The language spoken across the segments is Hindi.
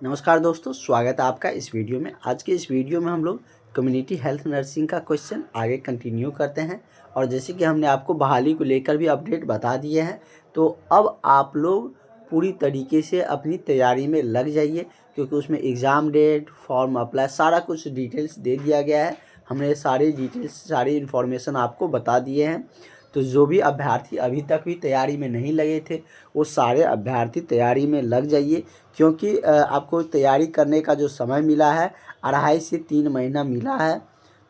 नमस्कार दोस्तों, स्वागत है आपका इस वीडियो में। आज के इस वीडियो में हम लोग कम्युनिटी हेल्थ नर्सिंग का क्वेश्चन आगे कंटिन्यू करते हैं। और जैसे कि हमने आपको बहाली को लेकर भी अपडेट बता दिए हैं, तो अब आप लोग पूरी तरीके से अपनी तैयारी में लग जाइए, क्योंकि उसमें एग्ज़ाम डेट, फॉर्म अप्लाई सारा कुछ डिटेल्स दे दिया गया है। हमने सारी डिटेल्स, सारी इन्फॉर्मेशन आपको बता दिए हैं। तो जो भी अभ्यर्थी अभी तक भी तैयारी में नहीं लगे थे, वो सारे अभ्यर्थी तैयारी में लग जाइए, क्योंकि आपको तैयारी करने का जो समय मिला है 2.5 से 3 महीना मिला है।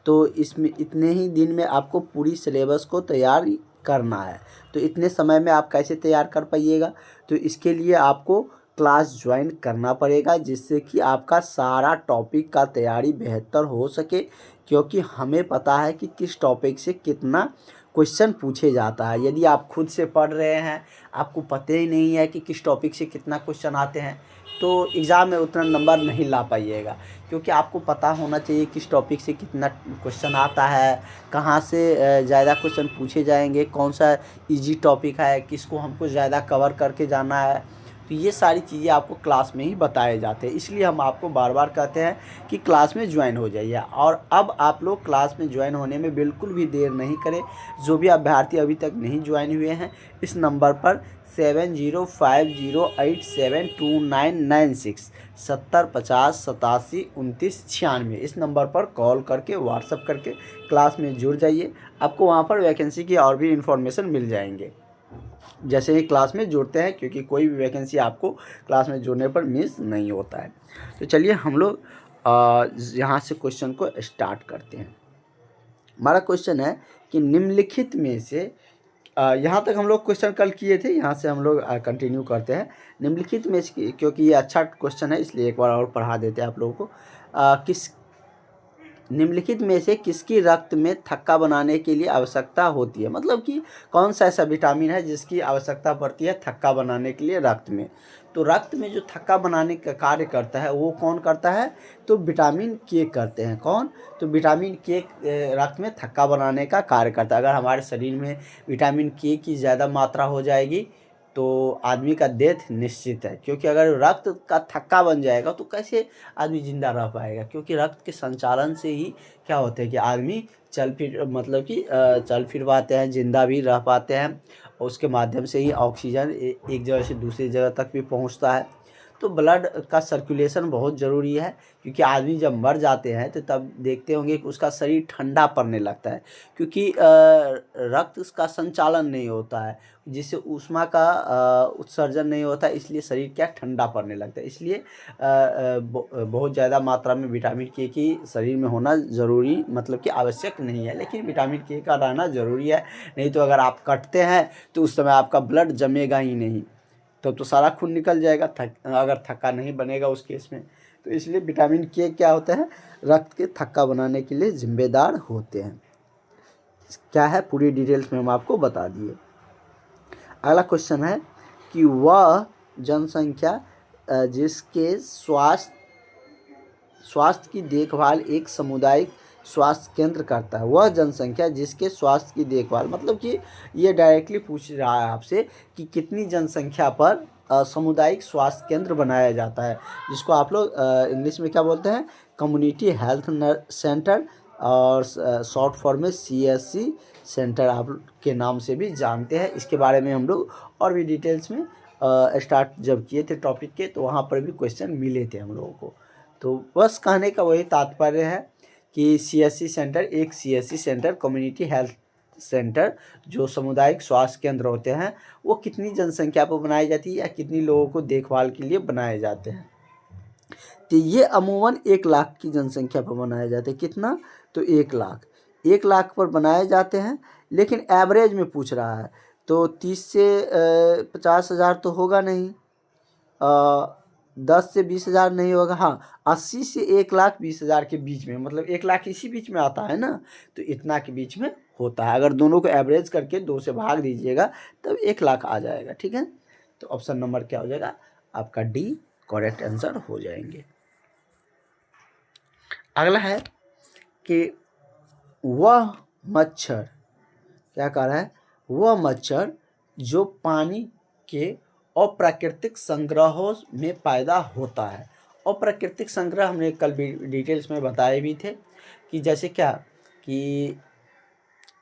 तो इसमें इतने ही दिन में आपको पूरी सिलेबस को तैयार करना है। तो इतने समय में आप कैसे तैयार कर पाइएगा? तो इसके लिए आपको क्लास ज्वाइन करना पड़ेगा, जिससे कि आपका सारा टॉपिक का तैयारी बेहतर हो सके, क्योंकि हमें पता है कि किस टॉपिक से कितना क्वेश्चन पूछे जाता है। यदि आप खुद से पढ़ रहे हैं, आपको पता ही नहीं है कि किस टॉपिक से कितना क्वेश्चन आते हैं, तो एग्ज़ाम में उतना नंबर नहीं ला पाइएगा। क्योंकि आपको पता होना चाहिए किस टॉपिक से कितना क्वेश्चन आता है, कहाँ से ज़्यादा क्वेश्चन पूछे जाएंगे, कौन सा इजी टॉपिक है, किसको हमको ज़्यादा कवर करके जाना है। तो ये सारी चीज़ें आपको क्लास में ही बताए जाते हैं। इसलिए हम आपको बार बार कहते हैं कि क्लास में ज्वाइन हो जाइए। और अब आप लोग क्लास में ज्वाइन होने में बिल्कुल भी देर नहीं करें। जो भी अभ्यर्थी अभी तक नहीं ज्वाइन हुए हैं, इस नंबर पर 7050872996 7050872996 इस नंबर पर कॉल करके, व्हाट्सअप करके क्लास में जुड़ जाइए। आपको वहाँ पर वैकेंसी की और भी इन्फॉर्मेशन मिल जाएंगे जैसे ही क्लास में जुड़ते हैं, क्योंकि कोई भी वैकेंसी आपको क्लास में जुड़ने पर मिस नहीं होता है। तो चलिए हम लोग यहाँ से क्वेश्चन को स्टार्ट करते हैं। हमारा क्वेश्चन है कि निम्नलिखित में से यहाँ तक हम लोग क्वेश्चन कल किए थे, यहाँ से हम लोग कंटिन्यू करते हैं। निम्नलिखित में से, क्योंकि ये अच्छा क्वेश्चन है इसलिए एक बार और पढ़ा देते हैं आप लोगों को। निम्नलिखित में से किसकी रक्त में थक्का बनाने के लिए आवश्यकता होती है? मतलब कि कौन सा ऐसा विटामिन है जिसकी आवश्यकता पड़ती है थक्का बनाने के लिए रक्त में? तो रक्त में जो थक्का बनाने का कार्य करता है वो कौन करता है? तो विटामिन के करते हैं। कौन? तो विटामिन के रक्त में थक्का बनाने का कार्य करता है। अगर हमारे शरीर में विटामिन के की ज़्यादा मात्रा हो जाएगी तो आदमी का डेथ निश्चित है। क्योंकि अगर रक्त का थक्का बन जाएगा तो कैसे आदमी ज़िंदा रह पाएगा? क्योंकि रक्त के संचालन से ही क्या होता है कि आदमी चल फिर पाते हैं, ज़िंदा भी रह पाते हैं। और उसके माध्यम से ही ऑक्सीजन एक जगह से दूसरी जगह तक भी पहुंचता है। तो ब्लड का सर्कुलेशन बहुत ज़रूरी है, क्योंकि आदमी जब मर जाते हैं तो तब देखते होंगे कि उसका शरीर ठंडा पड़ने लगता है, क्योंकि रक्त का संचालन नहीं होता है, जिससे ऊष्मा का उत्सर्जन नहीं होता, इसलिए शरीर क्या ठंडा पड़ने लगता है। इसलिए बहुत ज़्यादा मात्रा में विटामिन के की शरीर में होना ज़रूरी, मतलब कि आवश्यक नहीं है, लेकिन विटामिन के का रहना ज़रूरी है। नहीं तो अगर आप कटते हैं तो उस समय आपका ब्लड जमेगा ही नहीं, तब तो सारा खून निकल जाएगा। अगर थक्का नहीं बनेगा उस केस में। तो इसलिए विटामिन के क्या होता है? रक्त के थक्का बनाने के लिए जिम्मेदार होते हैं। क्या है पूरी डिटेल्स में हम आपको बता दिए। अगला क्वेश्चन है कि वह जनसंख्या जिसके स्वास्थ्य की देखभाल एक सामुदायिक स्वास्थ्य केंद्र करता है, वह जनसंख्या जिसके स्वास्थ्य की देखभाल, मतलब कि ये डायरेक्टली पूछ रहा है आपसे कि कितनी जनसंख्या पर सामुदायिक स्वास्थ्य केंद्र बनाया जाता है, जिसको आप लोग इंग्लिश में क्या बोलते हैं? कम्युनिटी हेल्थ सेंटर, और शॉर्ट फॉर्म में CHC सेंटर आप के नाम से भी जानते हैं। इसके बारे में हम लोग और भी डिटेल्स में स्टार्ट जब किए थे टॉपिक के, तो वहाँ पर भी क्वेश्चन मिले थे हम लोगों को। तो बस कहने का वही तात्पर्य है कि CHC सेंटर, एक CHC centre community health centre जो सामुदायिक स्वास्थ्य केंद्र होते हैं, वो कितनी जनसंख्या पर बनाई जाती है या कितनी लोगों को देखभाल के लिए बनाए जाते हैं? तो ये अमूमन 1 लाख की जनसंख्या पर बनाए जाते हैं। कितना? तो 1 लाख पर बनाए जाते हैं। लेकिन एवरेज में पूछ रहा है, तो 30 से 50 हज़ार तो होगा नहीं, 10 से 20 हज़ार नहीं होगा। हाँ, 80 से 1,20,000 के बीच में, मतलब 1 लाख इसी बीच में आता है ना, तो इतना के बीच में होता है। अगर दोनों को एवरेज करके 2 से भाग दीजिएगा तब 1 लाख आ जाएगा। ठीक है, तो ऑप्शन नंबर क्या हो जाएगा? आपका डी करेक्ट आंसर हो जाएंगे। अगला है कि वह मच्छर, क्या कह रहा है? वह मच्छर जो पानी के अप्राकृतिक संग्रहों में पैदा होता है और प्राकृतिक संग्रह हमने कल भी डिटेल्स में बताए भी थे कि जैसे क्या कि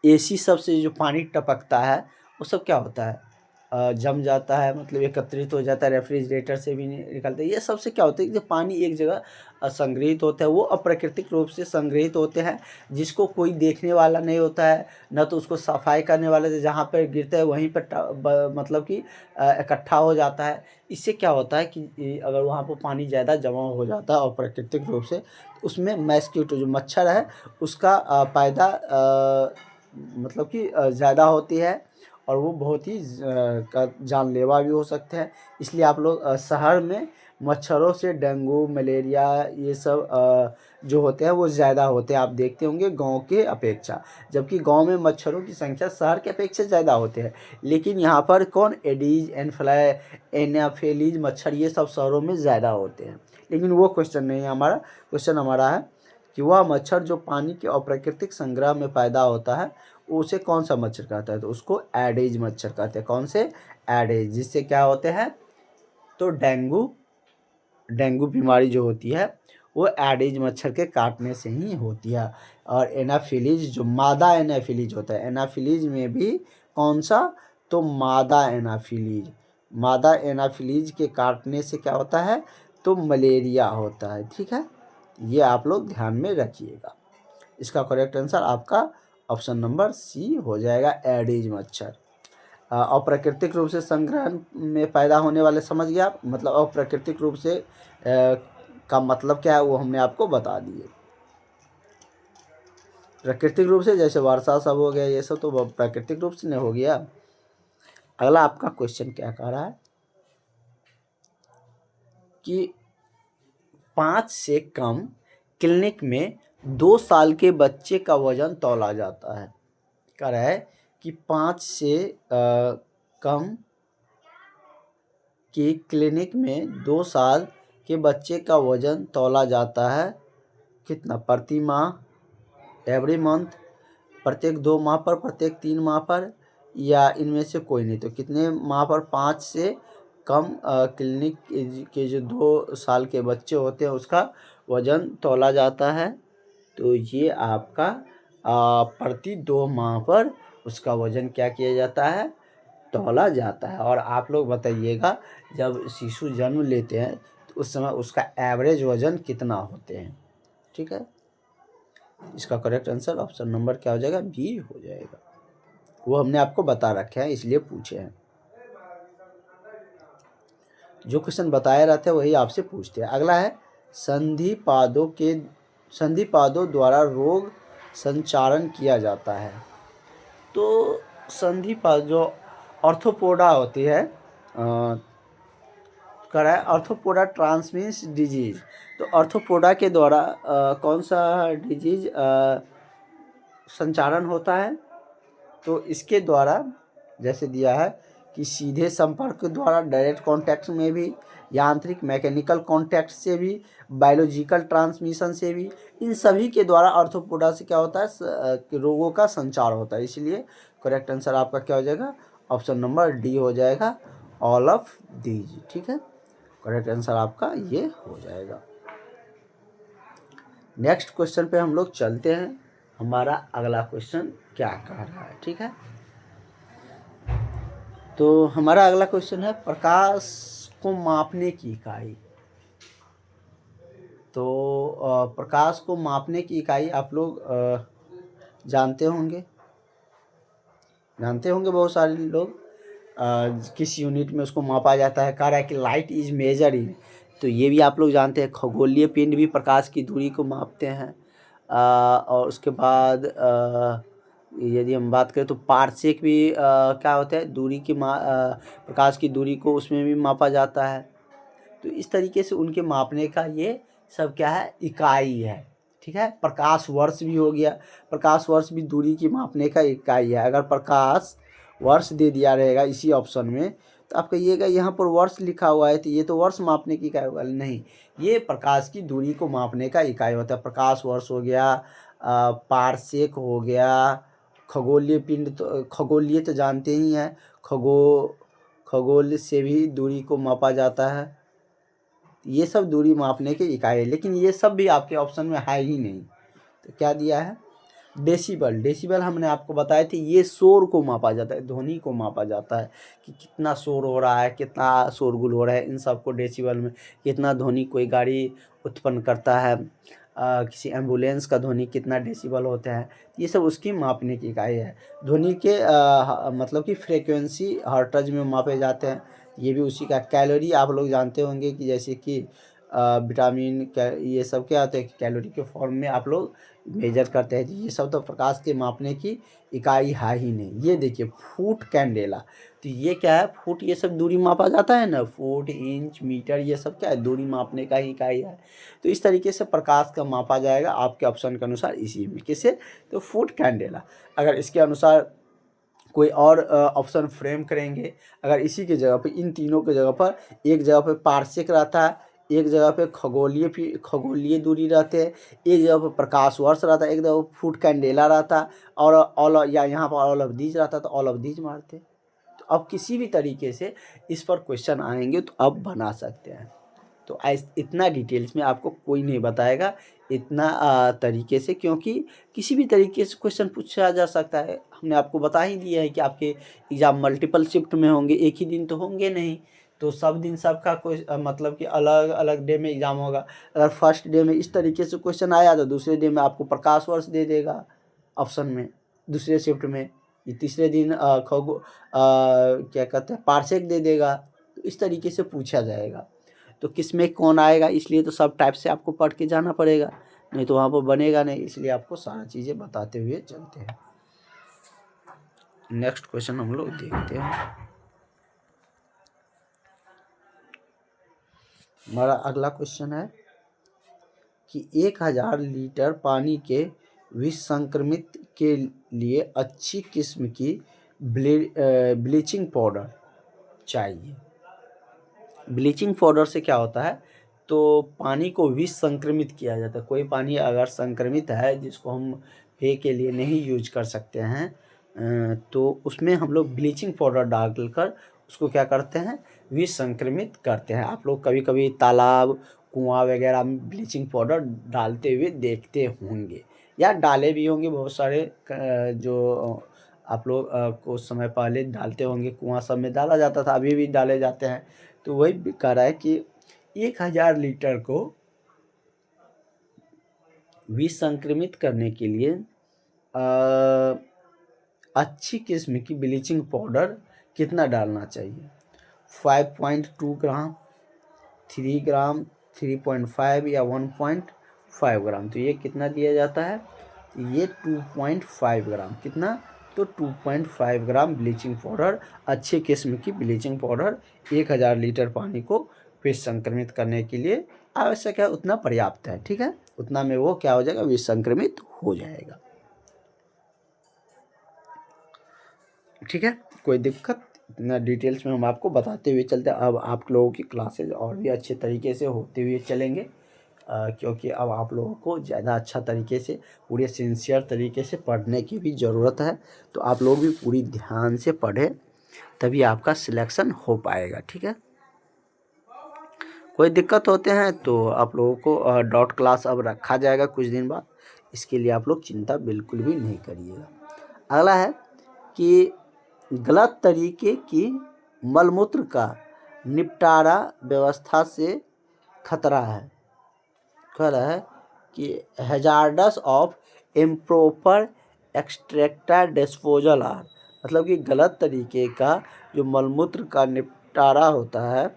एसी सब से जो पानी टपकता है वो सब क्या होता है, जम जाता है, मतलब एकत्रित हो जाता है, रेफ्रिजरेटर से भी निकलता है। ये सबसे क्या होता है कि जो पानी एक जगह संग्रहित होता है वो अप्राकृतिक रूप से संग्रहित होते हैं, जिसको कोई देखने वाला नहीं होता है, न तो उसको सफाई करने वाले से, जहाँ पर गिरता है वहीं पर मतलब कि इकट्ठा हो जाता है। इससे क्या होता है कि अगर वहाँ पर पानी ज़्यादा जमा हो जाता है अप्राकृतिक रूप से, तो उसमें मस्कीटो जो मच्छर है उसका पैदा मतलब कि ज़्यादा होती है, और वो बहुत ही का जानलेवा भी हो सकते हैं। इसलिए आप लोग शहर में मच्छरों से डेंगू मलेरिया ये सब जो होते हैं वो ज़्यादा होते हैं, आप देखते होंगे गांव के अपेक्षा। जबकि गांव में मच्छरों की संख्या शहर के अपेक्षा ज़्यादा होते हैं, लेकिन यहाँ पर कौन एडीज एनफ्लाई एनाफेलीज मच्छर ये सब शहरों में ज़्यादा होते हैं। लेकिन वो क्वेश्चन नहीं है हमारा। क्वेश्चन हमारा है कि वह मच्छर जो पानी के अप्राकृतिक संग्रह में पैदा होता है उसे कौन सा मच्छर कहता है, तो उसको एडेज मच्छर कहते हैं। कौन से? एडेज। जिससे क्या होते हैं, तो डेंगू बीमारी जो होती है वो एडेज मच्छर के काटने से ही होती है। और एनाफिलीज जो मादा एनाफिलीज होता है, एनाफिलीज में भी कौन सा, तो मादा एनाफिलीज के काटने से क्या होता है, तो मलेरिया होता है। ठीक है, ये आप लोग ध्यान में रखिएगा। इसका करेक्ट आंसर आपका ऑप्शन नंबर सी हो जाएगा, एडीज मच्छर। अप्राकृतिक रूप से संग्रहण में पैदा होने वाले समझ गया आप, मतलब अप्राकृतिक रूप से का मतलब क्या है वो हमने आपको बता दिए। प्राकृतिक रूप से जैसे वर्षा सब हो गया, ये सब तो प्राकृतिक रूप से नहीं हो गया। अगला आपका क्वेश्चन क्या कह रहा है कि 5 से कम क्लिनिक में 2 साल के बच्चे का वजन तौला जाता है। कह रहा है कि 5 से कम की क्लिनिक में 2 साल के बच्चे का वजन तौला जाता है कितना, प्रति माह, एवरी मंथ, प्रत्येक 2 माह पर, प्रत्येक 3 माह पर, या इनमें से कोई नहीं। तो कितने माह पर 5 से कम क्लिनिक के जो 2 साल के बच्चे होते हैं उसका वजन तौला जाता है, तो ये आपका प्रति 2 माह पर उसका वजन क्या किया जाता है, तौला जाता है। और आप लोग बताइएगा जब शिशु जन्म लेते हैं तो उस समय उसका एवरेज वजन कितना होते हैं। ठीक है, इसका करेक्ट आंसर ऑप्शन नंबर क्या हो जाएगा, बी हो जाएगा। वो हमने आपको बता रखे हैं इसलिए पूछे हैं। जो क्वेश्चन बताए रहते हैं वही आपसे पूछते हैं। अगला है संधिपादों द्वारा रोग संचारण किया जाता है। तो संधिपाद जो ऑर्थोपोडा होती है करा है, ऑर्थोपोडा ट्रांसमिट्स डिजीज। तो ऑर्थोपोडा के द्वारा कौन सा डिजीज संचारण होता है, तो इसके द्वारा जैसे दिया है कि सीधे संपर्क द्वारा डायरेक्ट कांटेक्ट में भी, यांत्रिक मैकेनिकल कांटेक्ट से भी, बायोलॉजिकल ट्रांसमिशन से भी, इन सभी के द्वारा ऑर्थोपोडा से क्या होता है कि रोगों का संचार होता है। इसलिए करेक्ट आंसर आपका क्या हो जाएगा, ऑप्शन नंबर डी हो जाएगा, ऑल ऑफ दीज। ठीक है, करेक्ट आंसर आपका ये हो जाएगा। नेक्स्ट क्वेश्चन पे हम लोग चलते हैं। हमारा अगला क्वेश्चन क्या कह रहा है, ठीक है। तो हमारा अगला क्वेश्चन है प्रकाश को मापने की इकाई। तो प्रकाश को मापने की इकाई आप लोग जानते होंगे बहुत सारे लोग। किस यूनिट में उसको मापा जाता है, कह रहा है कि लाइट इज मेजर इन, तो ये भी आप लोग जानते हैं। खगोलीय पिंड भी प्रकाश की दूरी को मापते हैं। और उसके बाद यदि हम बात करें तो पारसेक भी क्या होता है, दूरी की प्रकाश की दूरी को उसमें भी मापा जाता है। तो इस तरीके से उनके मापने का ये सब क्या है, इकाई है। ठीक है, प्रकाश वर्ष भी हो गया, प्रकाश वर्ष भी दूरी की मापने का इकाई है। अगर प्रकाश वर्ष दे दिया रहेगा इसी ऑप्शन में तो आप कहिएगा यहाँ पर वर्ष लिखा हुआ है तो ये तो वर्ष मापने की इकाई होगा, नहीं, ये प्रकाश की दूरी को मापने का इकाई होता है। प्रकाश वर्ष हो गया, पारसेक हो गया, खगोलीय पिंड, तो खगोलीय तो जानते ही हैं, खगोल से भी दूरी को मापा जाता है। ये सब दूरी मापने की इकाई है, लेकिन ये सब भी आपके ऑप्शन में है ही नहीं। तो क्या दिया है? डेसिबल। डेसिबल हमने आपको बताए थे, ये शोर को मापा जाता है, ध्वनि को मापा जाता है कि कितना शोर हो रहा है, कितना शोरगुल हो रहा है, इन सब को डेसिबल में। कितना ध्वनि कोई गाड़ी उत्पन्न करता है, किसी एम्बुलेंस का ध्वनि कितना डेसिबल होता है, ये सब उसकी मापने की इकाई है। ध्वनि के मतलब कि फ्रीक्वेंसी हर्ट्ज में मापे जाते हैं, ये भी उसी का। कैलोरी आप लोग जानते होंगे कि जैसे कि विटामिन ये सब क्या होते हैं, कैलोरी के फॉर्म में आप लोग मेजर करते हैं। ये सब तो प्रकाश के मापने की इकाई है ही नहीं। ये देखिए फुट कैंडेला, तो ये क्या है? फुट, ये सब दूरी मापा जाता है ना, फुट, इंच, मीटर, ये सब क्या है? दूरी मापने का ही इकाई है। तो इस तरीके से प्रकाश का मापा जाएगा आपके ऑप्शन के अनुसार इसी में। किसे? तो फुट कैंडेला। अगर इसके अनुसार कोई और ऑप्शन फ्रेम करेंगे, अगर इसी के जगह पे, इन तीनों के जगह पर, एक जगह पे पारसेक रहता है, एक जगह पे खगोलीय दूरी रहते हैं, एक जगह पे प्रकाश वर्ष रहता है, एक जगह फुट कैंडेला रहता है, और ऑल, या यहाँ पर ऑल ऑफ दीज रहता है, तो ऑल ऑफ दीज मारते। तो अब किसी भी तरीके से इस पर क्वेश्चन आएंगे तो अब बना सकते हैं। तो इतना डिटेल्स में आपको कोई नहीं बताएगा, इतना तरीके से, क्योंकि किसी भी तरीके से क्वेश्चन पूछा जा सकता है। हमने आपको बता ही दिया है कि आपके एग्ज़ाम मल्टीपल शिफ्ट में होंगे, एक ही दिन तो होंगे नहीं। तो सब दिन सबका कोई मतलब कि अलग अलग डे में एग्ज़ाम होगा। अगर फर्स्ट डे में इस तरीके से क्वेश्चन आया तो दूसरे डे में आपको प्रकाश वर्ष दे देगा ऑप्शन में, दूसरे शिफ्ट में। ये तीसरे दिन क्या कहते हैं, पार्सेक दे देगा। तो इस तरीके से पूछा जाएगा। तो किस में कौन आएगा, इसलिए तो सब टाइप से आपको पढ़ के जाना पड़ेगा, नहीं तो वहाँ पर बनेगा नहीं। इसलिए आपको सारा चीज़ें बताते हुए चलते हैं। नेक्स्ट क्वेश्चन हम लोग देखते हैं। हमारा अगला क्वेश्चन है कि 1000 लीटर पानी के विसंक्रमित के लिए अच्छी किस्म की ब्लीचिंग पाउडर चाहिए। ब्लीचिंग पाउडर से क्या होता है? तो पानी को विसंक्रमित किया जाता है। कोई पानी अगर संक्रमित है, जिसको हम पेय के लिए नहीं यूज कर सकते हैं, तो उसमें हम लोग ब्लीचिंग पाउडर डालकर उसको क्या करते हैं? विसंक्रमित करते हैं। आप लोग कभी कभी तालाब, कुआं वगैरह में ब्लीचिंग पाउडर डालते हुए देखते होंगे, या डाले भी होंगे। बहुत सारे जो आप लोग कुछ समय पहले डालते होंगे, कुआं सब में डाला जाता था, अभी भी डाले जाते हैं। तो वही कह रहा है कि 1000 लीटर को विसंक्रमित करने के लिए अच्छी किस्म की ब्लीचिंग पाउडर कितना डालना चाहिए? 5.2 ग्राम, 3 ग्राम, 3.5 या 1.5 ग्राम। तो ये कितना दिया जाता है? ये 2.5 ग्राम। कितना? तो 2.5 ग्राम ब्लीचिंग पाउडर, अच्छे किस्म की ब्लीचिंग पाउडर 1000 लीटर पानी को विसंक्रमित करने के लिए आवश्यक है, उतना पर्याप्त है। ठीक है, उतना में वो क्या हो जाएगा? विसंक्रमित हो जाएगा। ठीक है, कोई दिक्कत? इतना डिटेल्स में हम आपको बताते हुए चलते हैं। अब आप लोगों की क्लासेज और भी अच्छे तरीके से होते हुए चलेंगे, क्योंकि अब आप लोगों को ज़्यादा अच्छा तरीके से, पूरे सिंसियर तरीके से पढ़ने की भी ज़रूरत है। तो आप लोग भी पूरी ध्यान से पढ़ें, तभी आपका सिलेक्शन हो पाएगा। ठीक है, कोई दिक्कत होते हैं तो आप लोगों को डॉट क्लास अब रखा जाएगा कुछ दिन बाद, इसके लिए आप लोग चिंता बिल्कुल भी नहीं करिएगा। अगला है कि गलत तरीके की मलमूत्र का निपटारा व्यवस्था से खतरा है। कह रहा है कि hazards of improper extractor disposal are, मतलब कि गलत तरीके का जो मलमूत्र का निपटारा होता है,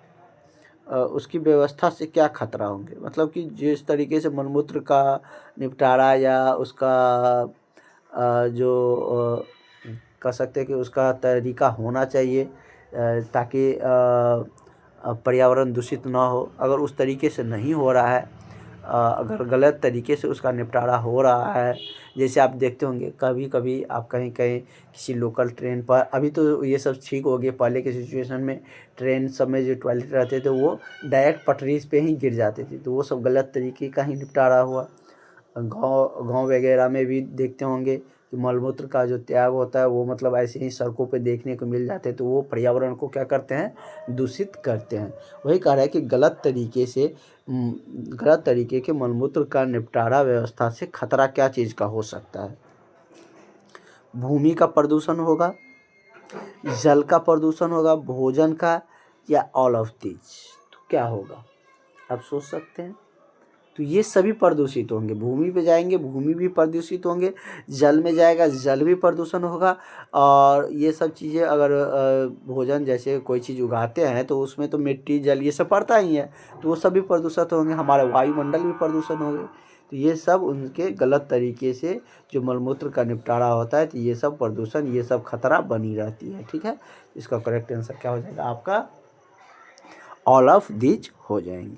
उसकी व्यवस्था से क्या खतरा होंगे। मतलब कि जिस तरीके से मलमूत्र का निपटारा या उसका जो कह सकते हैं कि उसका तरीका होना चाहिए, ताकि पर्यावरण दूषित ना हो। अगर उस तरीके से नहीं हो रहा है, अगर गलत तरीके से उसका निपटारा हो रहा है, जैसे आप देखते होंगे कभी कभी आप कहीं कहीं किसी लोकल ट्रेन पर, अभी तो ये सब ठीक हो गया, पहले के सिचुएशन में ट्रेन सब में जो टॉयलेट रहते थे वो डायरेक्ट पटरी पे ही गिर जाते थे, तो वो सब गलत तरीके का ही निपटारा हुआ। गांव वगैरह में भी देखते होंगे कि मलमूत्र का जो त्याग होता है वो मतलब ऐसे ही सड़कों पे देखने को मिल जाते हैं, तो वो पर्यावरण को क्या करते हैं, दूषित करते हैं। वही कह रहा है कि गलत तरीके के मलमूत्र का निपटारा व्यवस्था से खतरा क्या चीज़ का हो सकता है। भूमि का प्रदूषण होगा, जल का प्रदूषण होगा, भोजन का, या ऑल ऑफ दीज। तो क्या होगा, आप सोच सकते हैं। तो ये सभी प्रदूषित होंगे। भूमि पे जाएंगे, भूमि भी प्रदूषित होंगे, जल में जाएगा, जल भी प्रदूषण होगा। और ये सब चीज़ें अगर भोजन जैसे कोई चीज़ उगाते हैं तो उसमें तो मिट्टी जल ये सब पड़ता ही है, तो वो सभी प्रदूषित होंगे। हमारे वायुमंडल भी प्रदूषण होंगे। तो ये सब उनके गलत तरीके से जो मलमूत्र का निपटारा होता है, तो ये सब प्रदूषण, ये सब खतरा बनी रहती है। ठीक है, इसका करेक्ट आंसर क्या हो जाएगा आपका, ऑल ऑफ दीज हो जाएंगे।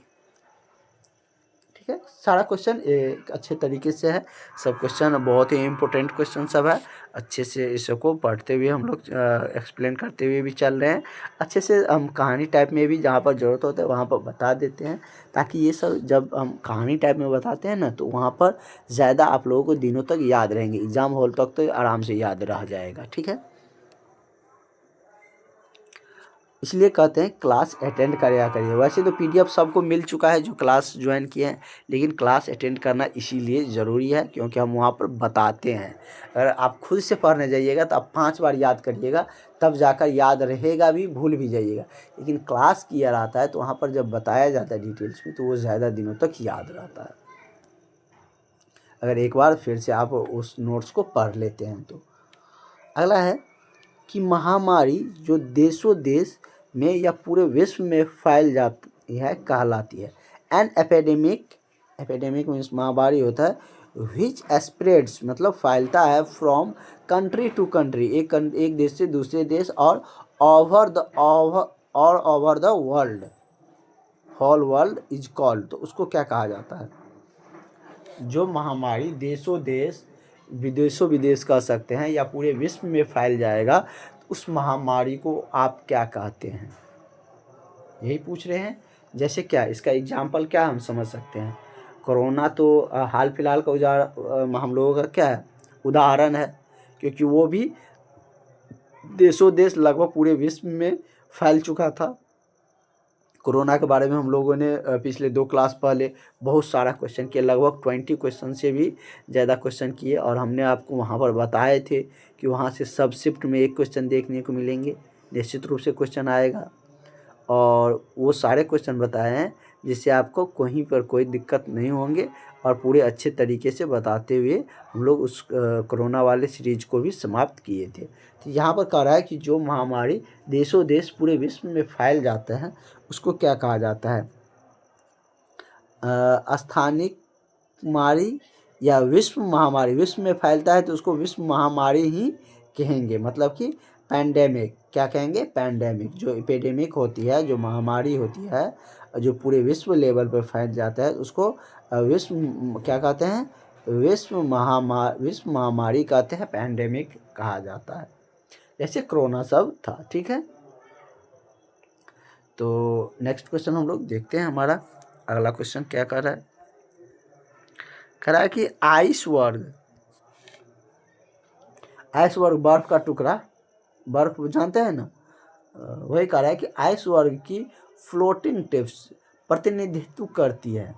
ठीक है, सारा क्वेश्चन एक अच्छे तरीके से है, सब क्वेश्चन बहुत ही इम्पोर्टेंट क्वेश्चन सब है। अच्छे से इसको पढ़ते हुए हम लोग एक्सप्लेन करते हुए भी चल रहे हैं। अच्छे से हम कहानी टाइप में भी जहाँ पर ज़रूरत होता है वहाँ पर बता देते हैं, ताकि ये सब जब हम कहानी टाइप में बताते हैं ना, तो वहाँ पर ज़्यादा आप लोगों को दिनों तक याद रहेंगे, एग्ज़ाम हॉल तक तो आराम से याद रह जाएगा। ठीक है, इसलिए कहते हैं क्लास अटेंड करा करिए। वैसे तो पीडीएफ सबको मिल चुका है जो क्लास ज्वाइन किए हैं, लेकिन क्लास अटेंड करना इसीलिए ज़रूरी है क्योंकि हम वहाँ पर बताते हैं। अगर आप खुद से पढ़ने जाइएगा तो आप 5 बार याद करिएगा, तब जाकर याद रहेगा भी, भूल भी जाइएगा। लेकिन क्लास किया रहता है तो वहाँ पर जब बताया जाता है डिटेल्स में, तो वो ज़्यादा दिनों तक याद रहता है, अगर एक बार फिर से आप उस नोट्स को पढ़ लेते हैं तो। अगला है कि महामारी जो देशों देश में या पूरे विश्व में फैल जाती है कहलाती है। एन एपिडेमिक मीन्स महामारी होता है, विच स्प्रेड्स मतलब फैलता है फ्रॉम कंट्री टू कंट्री, एक देश से दूसरे देश, और over the world, whole world is called. तो उसको क्या कहा जाता है, जो महामारी देशों देश, विदेशों विदेश कह सकते हैं, या पूरे विश्व में फैल जाएगा, उस महामारी को आप क्या कहते हैं, यही पूछ रहे हैं। जैसे क्या, इसका एग्जाम्पल क्या हम समझ सकते हैं। कोरोना तो हाल फिलहाल का हम लोगों का क्या है, उदाहरण है, क्योंकि वो भी देशों देश लगभग पूरे विश्व में फैल चुका था। कोरोना के बारे में हम लोगों ने पिछले 2 क्लास पहले बहुत सारा क्वेश्चन किया, लगभग 20 क्वेश्चन से भी ज़्यादा क्वेश्चन किए, और हमने आपको वहाँ पर बताए थे कि वहाँ से सब शिफ्ट में एक क्वेश्चन देखने को मिलेंगे, निश्चित रूप से क्वेश्चन आएगा, और वो सारे क्वेश्चन बताए हैं जिससे आपको कहीं पर कोई दिक्कत नहीं होंगे, और पूरे अच्छे तरीके से बताते हुए हम लोग उस कोरोना वाले सीरीज को भी समाप्त किए थे। तो यहाँ पर कह रहा है कि जो महामारी देशों देश पूरे विश्व में फैल जाते हैं उसको क्या कहा जाता है, स्थानिक महामारी या विश्व महामारी। विश्व में फैलता है तो उसको विश्व महामारी ही कहेंगे, मतलब कि पैंडेमिक, क्या कहेंगे, पैंडेमिक। जो एपिडेमिक होती है, जो महामारी होती है, जो पूरे विश्व लेवल पर फैल जाता है, उसको विश्व क्या कहते हैं, विश्व महामारी कहते हैं, पैंडेमिक कहा जाता है, जैसे कोरोना सब था। ठीक है, तो नेक्स्ट क्वेश्चन हम लोग देखते हैं। हमारा अगला क्वेश्चन क्या कर रहा है, कह रहा है कि आइसबर्ग बर्फ का टुकड़ा, बर्फ जानते हैं ना, वही कह रहा है कि आइसबर्ग की फ्लोटिंग टिप्स प्रतिनिधित्व करती है,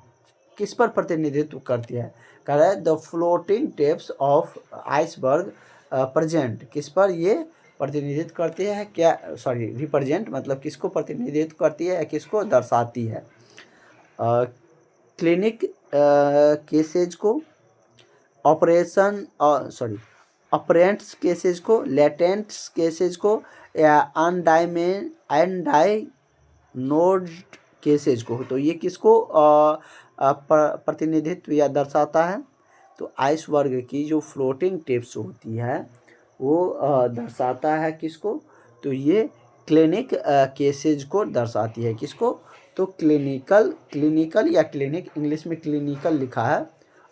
किस पर प्रतिनिधित्व करती है, कह रहा है the floating tips of iceberg present, किस पर ये प्रतिनिधित्व करती है, क्या रिप्रेजेंट मतलब किसको प्रतिनिधित्व करती है या किसको दर्शाती है। क्लिनिक केसेज को, अपरेंट्स केसेज को, लेटेंट्स केसेज को, या अनडायग्नोस्ड केसेज को। तो ये किसको प्रतिनिधित्व या दर्शाता है, तो आइसबर्ग की जो फ्लोटिंग टिप्स होती है वो दर्शाता है किसको, तो ये क्लिनिक केसेज को दर्शाती है, किसको, तो क्लिनिकल या क्लिनिक, इंग्लिश में क्लिनिकल लिखा है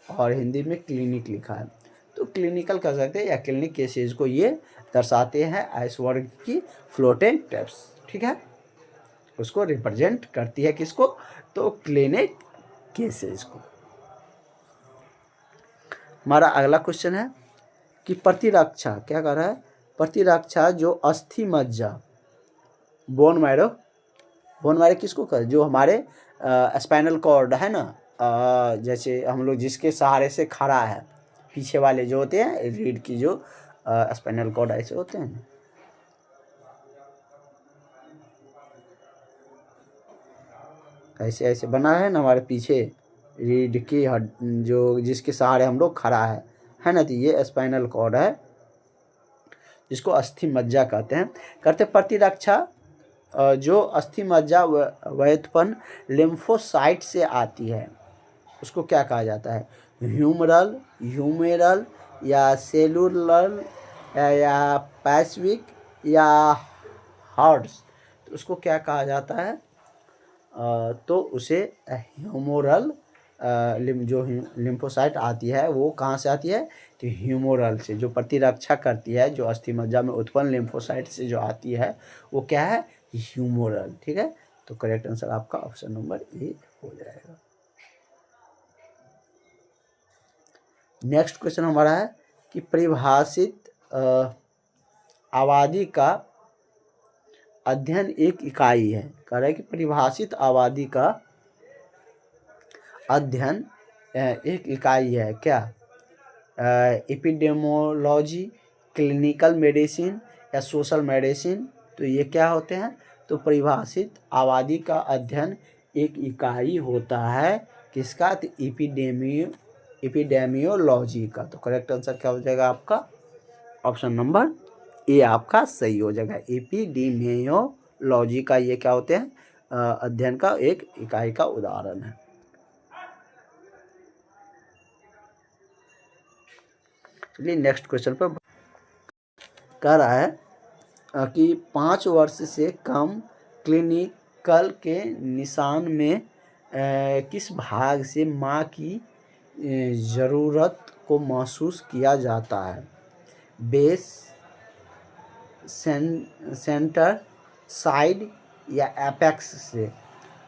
और हिंदी में क्लिनिक लिखा है, तो क्लिनिकल कह सकते हैं या क्लिनिक केसेज को ये दर्शाते हैं, आइसबर्ग की फ्लोटिंग टिप्स। ठीक है, उसको रिप्रेजेंट करती है किसको, तो क्लिनिक केसेज को। हमारा अगला क्वेश्चन है कि प्रतिरक्षा, क्या कर रहा है, प्रतिरक्षा जो अस्थि मज्जा, बोन मैरो, बोन मैरो किसको कर, जो हमारे स्पाइनल कॉर्ड है ना, जैसे हम लोग जिसके सहारे से खड़ा है, पीछे वाले जो होते हैं रीढ़ की जो स्पाइनल कॉर्ड ऐसे होते हैं, ऐसे ऐसे बना है ना हमारे पीछे रीढ़ की हड, जो जिसके सहारे हम लोग खड़ा है ना, तो ये स्पाइनल कॉर्ड है जिसको अस्थि मज्जा कहते हैं। करते प्रतिरक्षा जो अस्थि मज्जा व्युत्पन्न लिम्फोसाइट से आती है उसको क्या कहा जाता है, ह्यूमरल, ह्यूमेरल या सेलुलर या पैसिविक या हार्ड्स, तो उसको क्या कहा जाता है, तो उसे ह्यूमोरल, जो लिम्फोसाइट आती है वो कहाँ से आती है, तो ह्यूमोरल से, जो प्रतिरक्षा करती है जो अस्थि मज्जा में उत्पन्न लिम्फोसाइट से जो आती है वो क्या है, ह्यूमोरल। ठीक है, तो करेक्ट आंसर आपका ऑप्शन नंबर ए हो जाएगा। नेक्स्ट क्वेश्चन हमारा है कि परिभाषित आबादी का अध्ययन एक इकाई है। कह रहा है कि परिभाषित आबादी का अध्ययन एक इकाई है क्या, एपिडेमोलॉजी, क्लिनिकल मेडिसिन या सोशल मेडिसिन, तो ये क्या होते हैं, तो परिभाषित आबादी का अध्ययन एक इकाई होता है किसका, तो एपिडेमियोलॉजी का। तो करेक्ट आंसर क्या हो जाएगा आपका, ऑप्शन नंबर ए आपका सही हो जाएगा। एपिडेमियोलॉजी का ये क्या होते हैं, अध्ययन का एक इकाई का उदाहरण है। चलिए नेक्स्ट क्वेश्चन पर कह रहा है कि 5 वर्ष से कम क्लिनिकल के निशान में किस भाग से माँ की ज़रूरत को महसूस किया जाता है, बेस, सेंटर, साइड या एपेक्स से।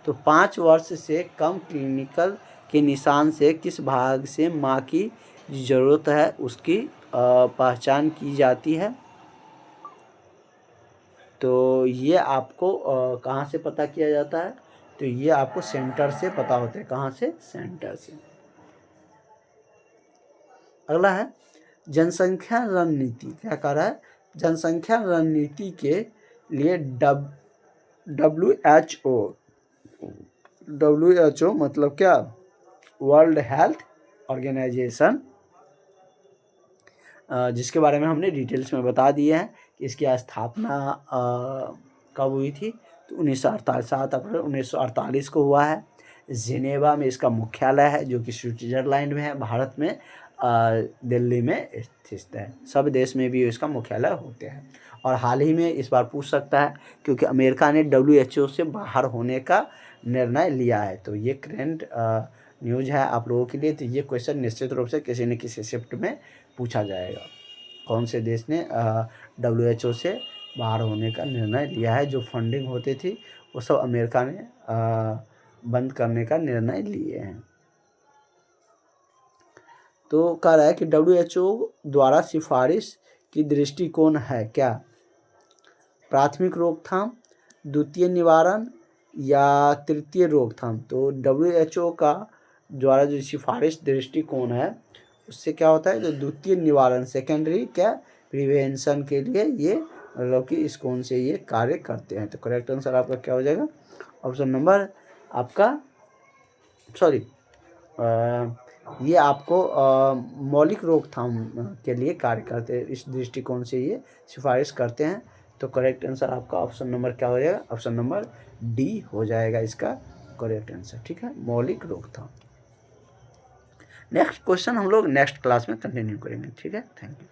तो 5 वर्ष से कम क्लिनिकल के निशान से किस भाग से माँ की ज़रूरत है उसकी पहचान की जाती है, तो ये आपको कहाँ से पता किया जाता है, तो ये आपको सेंटर से पता होता है। कहाँ से, सेंटर से। अगला है जनसंख्या रणनीति, क्या कह रहा है, जनसंख्या रणनीति के लिए WHO मतलब क्या, वर्ल्ड हेल्थ ऑर्गेनाइजेशन, जिसके बारे में हमने डिटेल्स में बता दिए हैं कि इसकी स्थापना कब हुई थी, तो 1948, 7 अप्रैल 1948 को हुआ है। जिनेवा में इसका मुख्यालय है जो कि स्विट्जरलैंड में है, भारत में दिल्ली में स्थित है। सब देश में भी इसका मुख्यालय होते हैं। और हाल ही में इस बार पूछ सकता है क्योंकि अमेरिका ने WHO से बाहर होने का निर्णय लिया है, तो ये करेंट न्यूज़ है आप लोगों के लिए। तो ये क्वेश्चन निश्चित रूप से किसी न किसी शिफ्ट में पूछा जाएगा, कौन से देश ने WHO से बाहर होने का निर्णय लिया है। जो फंडिंग होती थी वो सब अमेरिका ने बंद करने का निर्णय लिए हैं। तो कह रहा है कि WHO द्वारा सिफारिश की दृष्टिकोण है क्या, प्राथमिक रोकथाम, द्वितीय निवारण या तृतीय रोकथाम। तो WHO का द्वारा जो सिफारिश दृष्टिकोण है उससे क्या होता है, जो द्वितीय निवारण, सेकेंडरी क्या, प्रिवेंशन के लिए ये मतलब कि इस कौन से ये कार्य करते हैं। तो करेक्ट आंसर आपका क्या हो जाएगा, ऑप्शन नंबर आपका ये आपको मौलिक रोकथाम के लिए कार्य करते हैं, इस दृष्टिकोण से ये सिफारिश करते हैं। तो करेक्ट आंसर आपका ऑप्शन नंबर क्या हो जाएगा, ऑप्शन नंबर डी हो जाएगा इसका करेक्ट आंसर। ठीक है, मौलिक रोकथाम। नेक्स्ट क्वेश्चन हम लोग नेक्स्ट क्लास में कंटिन्यू करेंगे। ठीक है, थैंक यू।